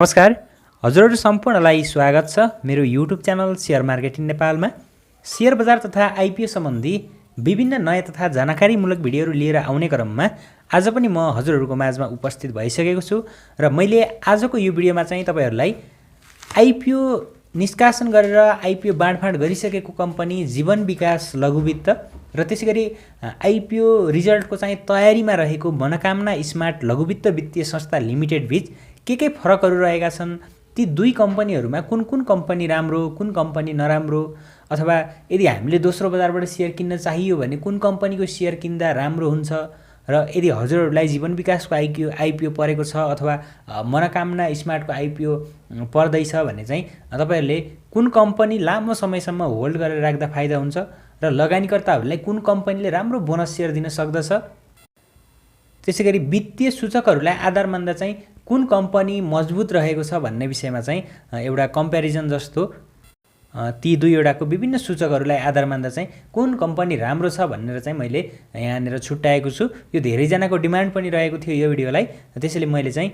नमस्कार, हजुरहरू सम्पूर्णलाई स्वागत छ मेरो युट्युब च्यानल सेयर मार्केटिङ नेपालमा। सेयर बजार तथा आइपिओ सम्बन्धी विभिन्न नयाँ तथा जानकारीमूलक भिडियोहरू लिएर आउने क्रममा आज पनि म हजुरहरूको माझमा उपस्थित भइसकेको छु र मैले आजको यो भिडियोमा चाहिँ तपाईहरुलाई आइपिओ निष्कासन गरेर आइपिओ बाँडफाँड गरिसकेको कम्पनी जीवन विकास लघु वित्त र त्यसैगरी आइपिओ रिजल्टको चाहिँ तयारीमा रहेको मनोकामना स्मार्ट लघु वित्त वित्तीय संस्था लिमिटेड बीच के फरकहरू रहेका छन्, ती दुई कम्पनीहरुमा कुन कुन कम्पनी राम्रो, कुन कम्पनी नराम्रो, अथवा यदि हामीले दोस्रो बजारबाट शेयर किन्न चाहियो भने कुन कम्पनीको शेयर किन्दा राम्रो हुन्छ र यदि हजुरहरूलाई जीवन विकासको आइपिओ परेको छ अथवा मनोकामना स्मार्टको आइपिओ पर्दैछ भने चाहिँ तपाईहरुले कुन कम्पनी लामो समयसम्म होल्ड गरेर राख्दा फाइदा हुन्छ र लगानीकर्ताहरूलाई कुन कम्पनीले राम्रो बोनस शेयर दिन सक्दछ, त्यसैगरी वित्तीय सूचकहरूलाई आधार मान्दा चाहिँ कुन कम्पनी मजबुत रहेको छ भन्ने विषयमा चाहिँ एउटा कम्प्यारिजन जस्तो ती दुईवटाको विभिन्न सूचकहरूलाई आधार मान्दा चाहिँ कुन कम्पनी राम्रो छ भनेर चाहिँ मैले यहाँनिर छुट्याएको छु। यो धेरैजनाको डिमान्ड पनि रहेको थियो यो भिडियोलाई, त्यसैले मैले चाहिँ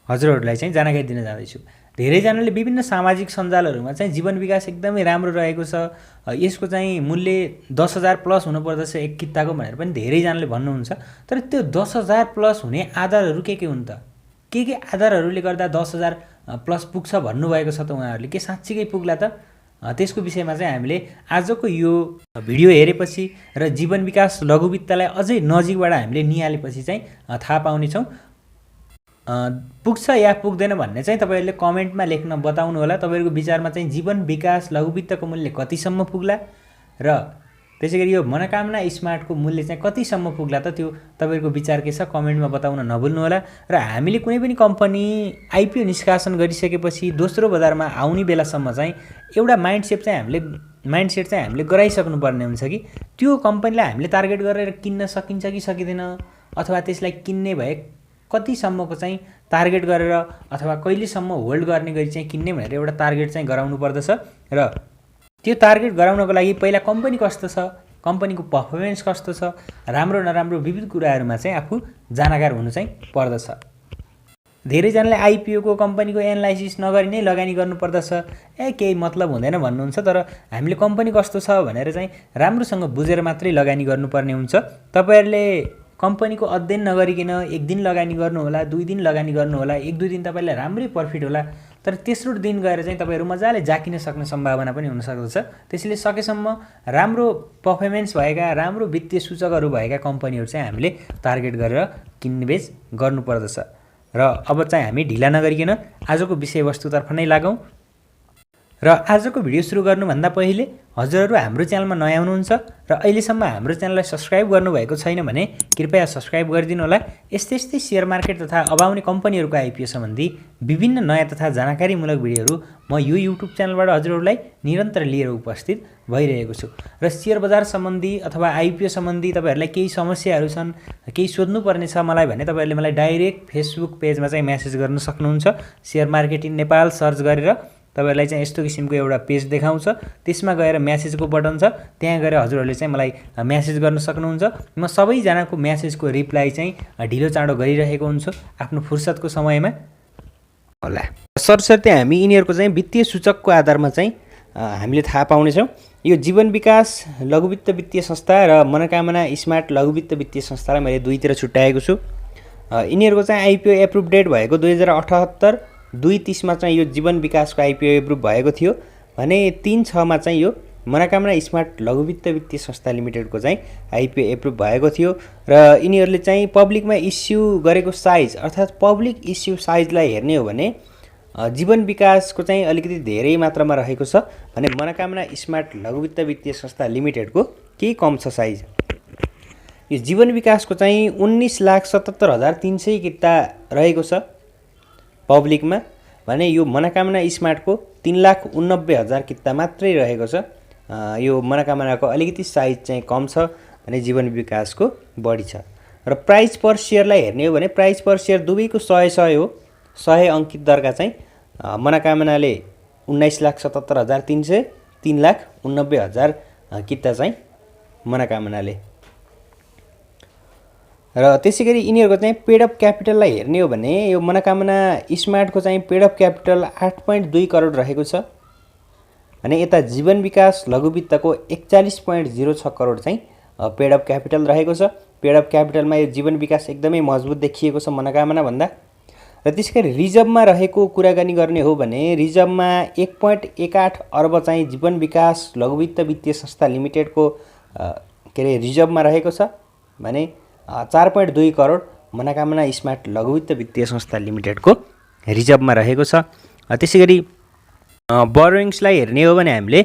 हजुरहरूलाई चाहिँ जानकारी दिन जाँदैछु। धेरैजनाले विभिन्न सामाजिक सञ्जालहरूमा चाहिँ जीवन विकास एकदमै राम्रो रहेको छ, यसको चाहिँ मूल्य 10,000 प्लस हुनुपर्दछ एक किताको भनेर पनि धेरैजनाले भन्नुहुन्छ। तर त्यो 10,000 प्लस हुने आधारहरू के हुन् त? के आधारहरूले गर्दा 10,000 प्लस पुग्छ भन्नुभएको छ त उहाँहरूले? के साँच्चीकै पुग्ला त? त्यसको विषयमा चाहिँ हामीले आजको यो भिडियो हेरेपछि र जीवन विकास लघु वित्तलाई अझै नजिकबाट हामीले निहालेपछि चाहिँ थाहा पाउनेछौँ। पुग्छ या पुग्दैन भन्ने चाहिँ तपाईहरुले कमेन्टमा लेख्न बताउनु होला। तपाईहरुको विचारमा चाहिँ जीवन विकास लघु वित्तको मूल्य कतिसम्म पुग्ला र त्यसैगरी यो मनोकामना स्मार्टको मूल्य चाहिँ कतिसम्म पुग्ला त? त्यो तपाईहरुको विचार के छ कमेन्टमा बताउन नभुल्नु होला। र हामीले कुनै पनि कम्पनी आइपिओ निष्कासन गरिसकेपछि दोस्रो बजारमा आउने बेलासम्म चाहिँ एउटा माइन्डसेट चाहिँ हामीले गराइसक्नु पर्ने हुन्छ कि त्यो कम्पनीलाई हामीले टार्गेट गरेर किन्न सकिन्छ कि सकिदैन, अथवा त्यसलाई किन्ने भए कतिसम्मको चाहिँ टार्गेट गरेर अथवा कहिलेसम्म होल्ड गर्ने गरी चाहिँ किन्ने भनेर एउटा टार्गेट चाहिँ गराउनु पर्दछ। र त्यो टार्गेट गराउनको लागि पहिला कम्पनी कस्तो छ, कम्पनीको परफर्मेन्स कस्तो छ, राम्रो नराम्रो विविध कुराहरुमा चाहिँ आफू जानकार हुनु चाहिँ पर्दछ। धेरैजनाले आइपिओ को कम्पनीको एनालाइसिस नगरी नै लगानी गर्नुपर्दछ, केही मतलब हुँदैन भन्नुहुन्छ। तर हामीले कम्पनी कस्तो छ भनेर चाहिँ राम्रोसँग बुझेर मात्रै लगानी गर्नुपर्ने हुन्छ। तपाईहरुले कम्पनीको अध्ययन नगरिकन एक दिन लगानी गर्नु होला, 2 दिन लगानी गर्नु होला, 1-2 दिन तपाईलाई राम्रै प्रफिट होला, तर तेस्रो दिन गएर चाहिँ तपाईहरु मजाले जाकिन सक्ने सम्भावना पनि हुन सक्दछ। त्यसैले सकेसम्म राम्रो परफर्मेन्स भएका, राम्रो वित्तीय सूचकहरू भएका कम्पनीहरू चाहिँ हामीले टार्गेट गरेर किनबेच गर्नुपर्दछ। र अब चाहिँ हामी ढिला नगरिकन आजको विषयवस्तुतर्फ नै लागौं। र आजको भिडियो सुरु गर्नुभन्दा पहिले हजुरहरू हाम्रो च्यानलमा नयाँ हुनुहुन्छ र अहिलेसम्म हाम्रो च्यानललाई सब्स्क्राइब गर्नुभएको छैन भने कृपया सब्स्क्राइब गरिदिनु होला। यस्तै सेयर मार्केट तथा अब आउने कम्पनीहरूको आइपिओ सम्बन्धी विभिन्न नयाँ तथा जानकारीमूलक भिडियोहरू म यो युट्युब च्यानलबाट हजुरहरूलाई निरन्तर लिएर उपस्थित भइरहेको छु। र सेयर बजार सम्बन्धी अथवा आइपिओ सम्बन्धी तपाईहरुलाई केही समस्याहरू छन्, केही सोध्नुपर्ने छ मलाई भने तपाईहरुले मलाई डाइरेक्ट फेसबुक पेजमा चाहिँ मेसेज गर्न सक्नुहुन्छ। सेयर मार्केटिङ नेपाल सर्च गरेर तपाईहरुलाई चाहिँ यस्तो किसिमको एउटा पेज देखाउँछ, त्यसमा गएर मेसेजको बटन छ, त्यहाँ गएर हजुरहरूले चाहिँ मलाई मेसेज गर्न सक्नुहुन्छ। म सबैजनाको मेसेजको रिप्लाई चाहिँ ढिलो चाँडो गरिरहेको हुन्छु आफ्नो फुर्सदको समयमा होला। सरसर्ती हामी यिनीहरूको चाहिँ वित्तीय सूचकको आधारमा चाहिँ हामीले थाहा पाउनेछौँ। यो जीवन विकास लघु वित्त वित्तीय संस्था र मनोकामना स्मार्ट लघु वित्त वित्तीय संस्थालाई मैले दुईतिर छुट्याएको छु। यिनीहरूको चाहिँ आइपिओ एप्रुभ डेट भएको 2078 2/30 मा चाहिँ यो जीवन विकासको आइपिओ एप्रुभ भएको थियो भने 3/6 मा चाहिँ यो मनोकामना स्मार्ट लघु वित्त वित्तीय संस्था लिमिटेडको चाहिँ आइपिओ एप्रुभ भएको थियो। र यिनीहरूले चाहिँ पब्लिकमा इस्यु गरेको साइज अर्थात् पब्लिक इस्यु साइजलाई हेर्ने हो भने जीवन विकासको चाहिँ अलिकति धेरै मात्रामा रहेको छ भने मनोकामना स्मार्ट लघु वित्त वित्तीय संस्था लिमिटेडको केही कम छ साइज। यो जीवन विकासको चाहिँ 19,77,300 किता रहेको छ पब्लिकमा भने यो मनोकामना स्मार्टको 3,89,000 किता मात्रै रहेको छ। यो मनोकामनाको अलिकति साइज चाहिँ कम छ भने जीवन विकासको बढी छ। र प्राइस पर शेयरलाई हेर्ने हो भने प्राइस पर शेयर दुवैको 100 हो। 100 अंकित दरका चाहिँ मनोकामनाले 19,77,300, 3,89,000 किता चाहिँ मनोकामनाले। र त्यसै गरी यिनीहरूको चाहिँ पेड अप क्यापिटललाई हेर्ने हो भने यो मनोकामना स्मार्टको चाहिँ पेड अप क्यापिटल 8.2 करोड रहेको छ भने यता जीवन विकास लघु वित्तको 41.06 करोड चाहिँ पेड अप क्यापिटल रहेको छ। पेड अप क्यापिटलमा यो जीवन विकास एकदमै मजबुत देखिएको छ मनोकामना भन्दा। र त्यसै गरी रिजर्भमा रहेको कुराकानी गर्ने हो भने रिजर्भमा 1.18 अर्ब चाहिँ जीवन विकास लघु वित्त वित्तीय संस्था लिमिटेडको रिजर्भमा रहेको छ भने 4.2 करोड मनोकामना स्मार्ट लघु वित्त वित्तीय संस्था लिमिटेडको रिजर्भमा रहेको छ। त्यसै गरी बोरोइङ्सलाई हेर्ने हो भने हामीले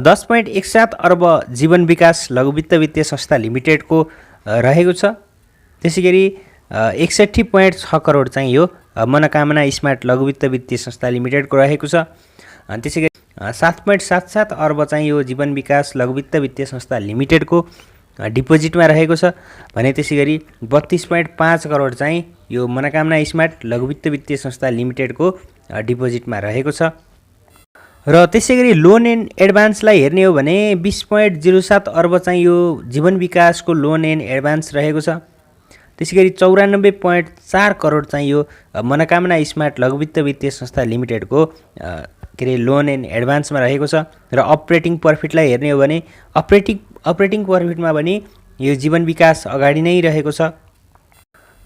10.17 अर्ब जीवन विकास लघु वित्त वित्तीय संस्था लिमिटेडको रहेको छ। त्यसै गरी 61.6 करोड चाहिँ यो मनोकामना स्मार्ट लघु वित्त वित्तीय संस्था लिमिटेडको रहेको छ। त्यसै गरी 7.77 अर्ब चाहिँ यो जीवन विकास लघु वित्त वित्तीय संस्था लिमिटेडको डिपोजिटमा रहेको छ भने त्यसै गरी 32.5 करोड चाहिँ यो मनोकामना स्मार्ट लघु वित्त वित्तीय संस्था लिमिटेडको डिपोजिटमा रहेको छ। र त्यसै गरी लोन एन्ड एडभान्सलाई हेर्ने हो भने 20.07 अर्ब चाहिँ यो जीवन विकासको लोन एन्ड एडभान्स रहेको छ। त्यसै गरी 94.4 करोड चाहिँ यो मनोकामना स्मार्ट लघु वित्त वित्तीय संस्था लिमिटेडको लोन एन्ड एडभान्समा रहेको छ। र अपरेटिङ प्रफिटलाई हेर्ने हो भने अपरेटिङ प्रफिटमा पनि यो जीवन विकास अगाडि नै रहेको छ।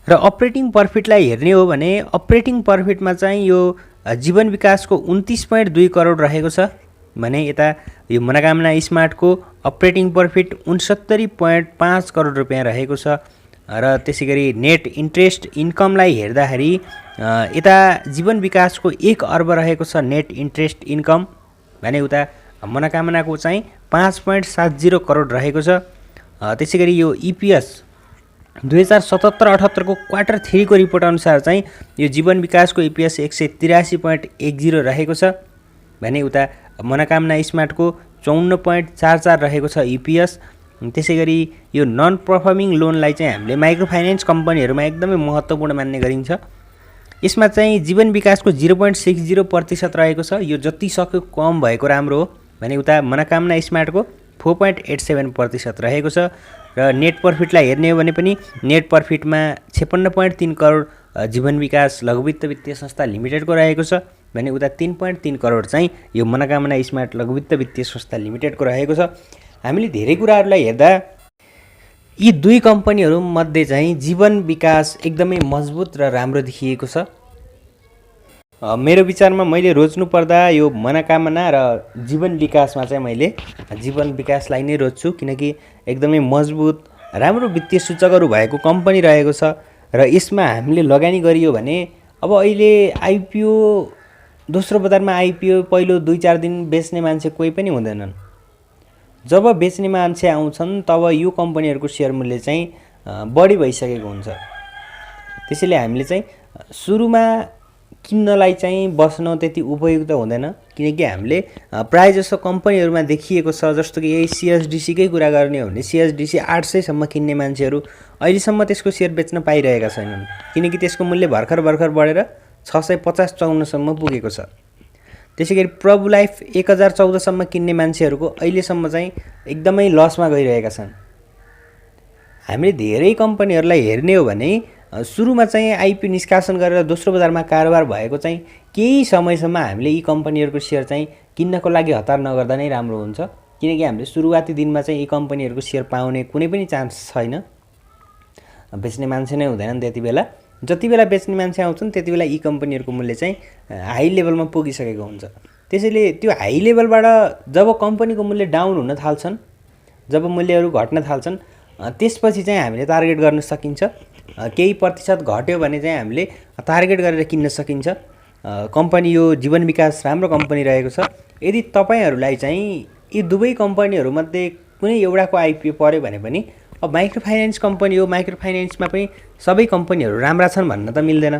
र अपरेटिङ प्रफिटलाई हेर्ने हो भने अपरेटिङ प्रफिटमा चाहिँ यो जीवन विकासको 29.2 करोड रहेको छ भने यता यो मनोकामना स्मार्टको अपरेटिङ प्रफिट 69.5 करोड रुपियाँ रहेको छ। र त्यसै गरी नेट इन्ट्रेस्ट इन्कमलाई हेर्दाखेरि यता जीवन विकासको 1 अर्ब रहेको छ नेट इन्ट्रेस्ट इन्कम भने उता मनोकामनाको चाहिँ 5.70 करोड रहेको छ। त्यसै गरी यो इपिएस 2077-78 को क्वार्टर 3 को रिपोर्ट अनुसार चाहिँ यो जीवन विकासको इपिएस 183.10 रहेको छ भने उता मनोकामना स्मार्टको 54.44 रहेको छ इपिएस। त्यसै गरी यो नन पर्फर्मिङ लोनलाई चाहिँ हामीले माइक्रो फाइनेन्स कम्पनीहरूमा एकदमै महत्त्वपूर्ण मान्ने गरिन्छ। यसमा चाहिँ जीवन विकासको 0.60% रहेको छ। यो जति सक्यो कम भएको राम्रो हो भने उता मनोकामना स्मार्टको 4.87% रहेको छ। र नेट प्रफिटलाई हेर्ने हो भने पनि नेट प्रफिटमा 56.3 करोड जीवन विकास लघु वित्त वित्तीय संस्था लिमिटेडको रहेको छ भने उता 3.3 करोड चाहिँ यो मनोकामना स्मार्ट लघु वित्त वित्तीय संस्था लिमिटेडको रहेको छ। हामीले धेरै कुराहरूलाई हेर्दा यी दुई कम्पनीहरू मध्ये चाहिँ जीवन विकास एकदमै मजबुत र राम्रो देखिएको छ। मेरो विचारमा मैले रोज्नु पर्दा यो मनोकामना र जीवन विकासमा चाहिँ मैले जीवन विकासलाई नै रोज्छु किनकि एकदमै मजबुत राम्रो वित्तीय सूचकहरू भएको कम्पनी रहेको छ र यसमा हामीले लगानी गरियो भने अब अहिले आइपिओ दोस्रो बजारमा आइपिओ पहिलो 2-4 दिन बेच्ने मान्छे कोही पनि हुँदैनन्। जब बेच्ने मान्छे आउँछन् तब यो कम्पनीहरूको सेयर मूल्य चाहिँ बढी भइसकेको हुन्छ। त्यसैले हामीले चाहिँ सुरुमा किन्नलाई चाहिँ बस्न त्यति उपयुक्त हुँदैन किनकि हामीले प्राय जसो कम्पनीहरूमा देखिएको छ जस्तो कि यही सिएसडिसीकै कुरा गर्ने हो भने सिएसडिसी 800 सम्म किन्ने मान्छेहरू अहिलेसम्म त्यसको सेयर बेच्न पाइरहेका छैनन् किनकि त्यसको मूल्य भर्खर बढेर 650-54 सम्म पुगेको छ। त्यसै गरी प्रभु लाइफ 1014 सम्म किन्ने मान्छेहरूको अहिलेसम्म चाहिँ एकदमै लसमा गइरहेका छन्। हामीले धेरै कम्पनीहरूलाई हेर्ने हो भने सुरुमा चाहिँ आइपिओ निष्कासन गरेर दोस्रो बजारमा कारोबार भएको चाहिँ केही समयसम्म हामीले यी कम्पनीहरूको सेयर चाहिँ किन्नको लागि हतार नगर्दा नै राम्रो हुन्छ किनकि हामीले सुरुवाती दिनमा चाहिँ यी कम्पनीहरूको सेयर पाउने कुनै पनि चान्स छैन। बेच्ने मान्छे नै हुँदैनन् त्यति बेला। जति बेला बेच्ने मान्छे आउँछन् त्यति बेला यी कम्पनीहरूको मूल्य चाहिँ हाई लेभलमा पुगिसकेको हुन्छ। त्यसैले त्यो हाई लेभलबाट जब कम्पनीको मूल्य डाउन हुन थाल्छन् जब मूल्यहरू घट्न थाल्छन् त्यसपछि चाहिँ हामीले टार्गेट गर्न सकिन्छ। केही प्रतिशत घट्यो भने चाहिँ हामीले टार्गेट गरेर किन्न सकिन्छ। कम्पनी यो जीवन विकास राम्रो कम्पनी रहेको छ। यदि तपाईहरुलाई चाहिँ यी दुवै कम्पनीहरूमध्ये कुनै एउटाको आइपिओ पर्यो भने पनि अब माइक्रो फाइनेन्स कम्पनी हो, माइक्रो फाइनेन्समा पनि सबै कम्पनीहरू राम्रा छन् भन्न त मिल्दैन।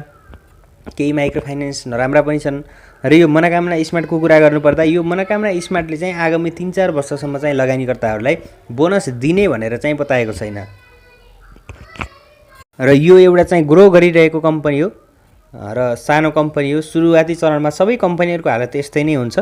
केही माइक्रो फाइनेन्स नराम्रा पनि छन् र यो मनोकामना स्मार्टको कुरा गर्नुपर्दा यो मनोकामना स्मार्टले चाहिँ आगामी 3-4 वर्षसम्म चाहिँ लगानीकर्ताहरूलाई बोनस दिने भनेर चाहिँ बताएको छैन र यो एउटा चाहिँ ग्रो गरिरहेको कम्पनी हो र सानो कम्पनी हो। सुरुवाती चरणमा सबै कम्पनीहरूको हालत यस्तै नै हुन्छ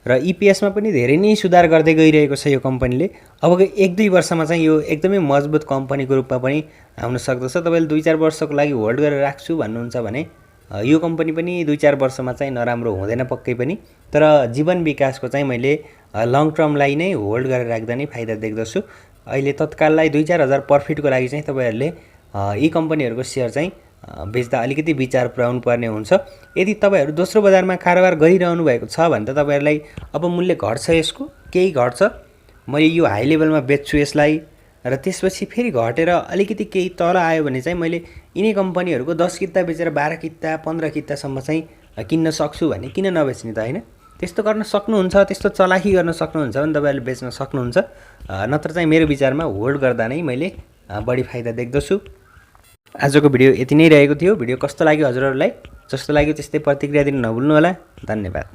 र इपिएसमा पनि धेरै नै सुधार गर्दै गइरहेको छ यो कम्पनीले। अबको 1-2 वर्षमा चाहिँ यो एकदमै मजबुत कम्पनीको रूपमा पनि आउन सक्दछ। तपाईँले 2-4 वर्षको लागि होल्ड गरेर राख्छु भन्नुहुन्छ भने यो कम्पनी पनि 2-4 वर्षमा चाहिँ नराम्रो हुँदैन पक्कै पनि। तर जीवन विकासको चाहिँ मैले लङ टर्मलाई नै होल्ड गरेर राख्दा नै फाइदा देख्दछु। अहिले तत्काललाई 2-4 हजार प्रफिटको लागि चाहिँ तपाईँहरूले यी कम्पनीहरूको सेयर चाहिँ बेच्दा अलिकति विचार पुर्याउनु पर्ने हुन्छ। यदि तपाईँहरू दोस्रो बजारमा कारोबार गरिरहनु भएको छ भने त तपाईँहरूलाई अब मूल्य घट्छ, यसको केही घट्छ, मैले यो हाई लेभलमा बेच्छु यसलाई र त्यसपछि फेरि घटेर अलिकति केही तल आयो भने चाहिँ मैले यिनै कम्पनीहरूको 10 किता बेचेर 12 किता 15 कितासम्म चाहिँ किन्न सक्छु भने किन नबेच्ने त, होइन? त्यस्तो गर्न सक्नुहुन्छ, त्यस्तो चलाखी गर्न सक्नुहुन्छ भने तपाईँहरूले बेच्न सक्नुहुन्छ। नत्र चाहिँ मेरो विचारमा होल्ड गर्दा नै मैले बढी फाइदा देख्दछु। आजको भिडियो यति नै रहेको थियो। भिडियो कस्तो लाग्यो हजुरहरूलाई? जस्तो लाग्यो त्यस्तै प्रतिक्रिया दिन नभुल्नु होला। धन्यवाद।